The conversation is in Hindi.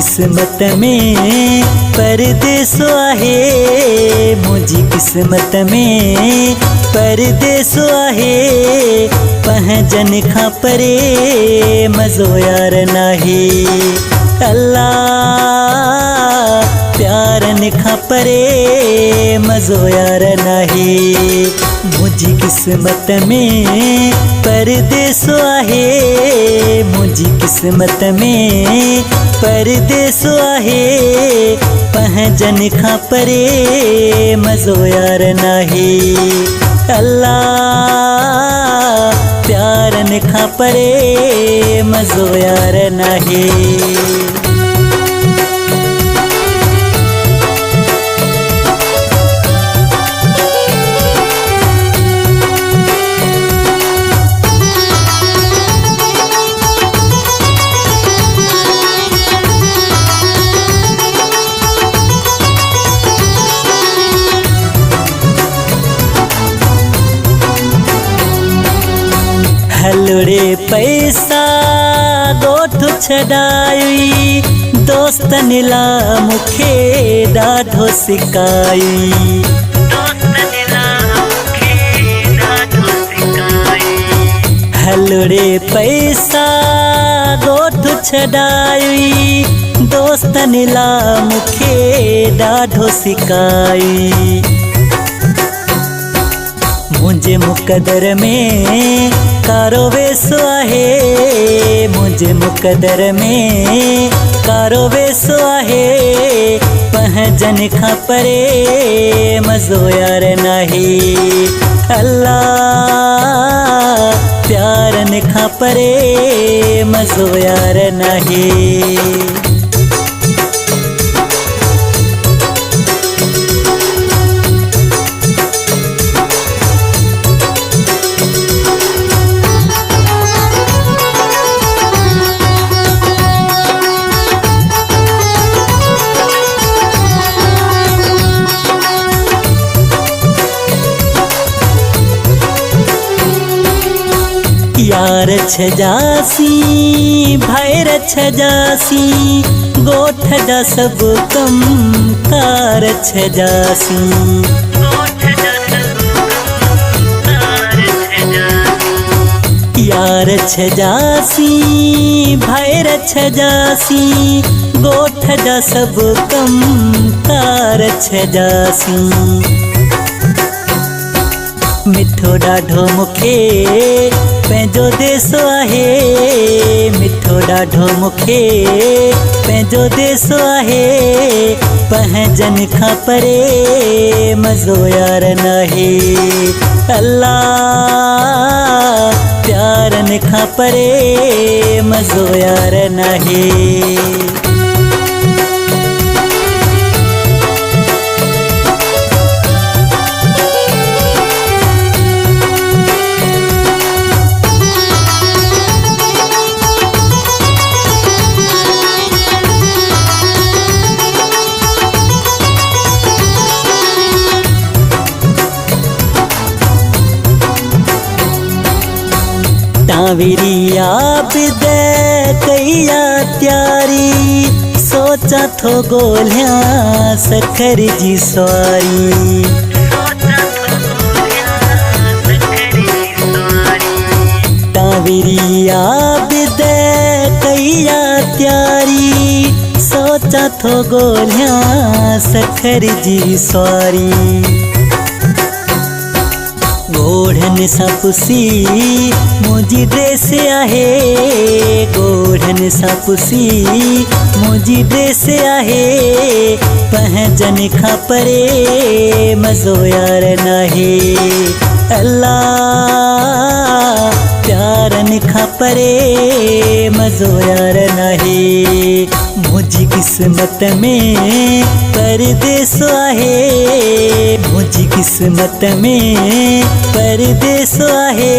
किस्मत में परदेसो आहे, मुझी किस्मत में परदेसो आहे। पहजन खां परे मज़ो यार नाहे, अल्लाह प्यारन खां परे मज़ो यार नाहे। मुझी किस्मत में परदेसो आहे, मुझी किस्मत में परदेसो आहे। पहजन खां परे मज़ो यार नाहे, अल्लाह प्यारन खां परे मज़ो यार नाहे। हलड़े पैसा गोठ छॾाई, दोस्तन ला मुखे ॾाढो सिकाई। हलड़े पैसा गोठ छॾाई, दोस्तन ला मुखे ॾाढो सिकाई। मुझे मुक़दर में कारो वेसो आहे, मुझे मुक़दर में कारो वेसो आहे। पहजन खां परे मज़ो यार नाहे, अल्लाह प्यारन खां परे मज़ो यार नाहे। यार छजासी भाईर छजासी, गोठ जा सब कम कार छजासी। यार छजासी भाईर छजासी, गोठ जा सब कम कार छजासी। मिठो ॾाढो मुखे पंहिंजो देसो आहे, मिठो ॾाढो मुखे पंहिंजो देसो आहे। पहजन खां परे मज़ो यार नाहे, अल्लाह प्यारन खां परे मज़ो यार नाहे। टांवरी आबिद कईया त्यारी, सोचा थो गोलियां सखर जी सवारी। टांवरी आबिद कईया त्यारी, सोचा थो गोलियां सखर जी सवारी। गोढ़न सां पुसी मुझी ड्रेस आहे, गोढ़न सां पुसी मुझी ड्रेस आहे। पहजन खां परे मज़ो यार नाहे, अल्लाह प्यारन खां परे मज़ो यार नाहे। मुझी किस्मत में परदेसो आहे, मुझी किस्मत में परदेसो आहे।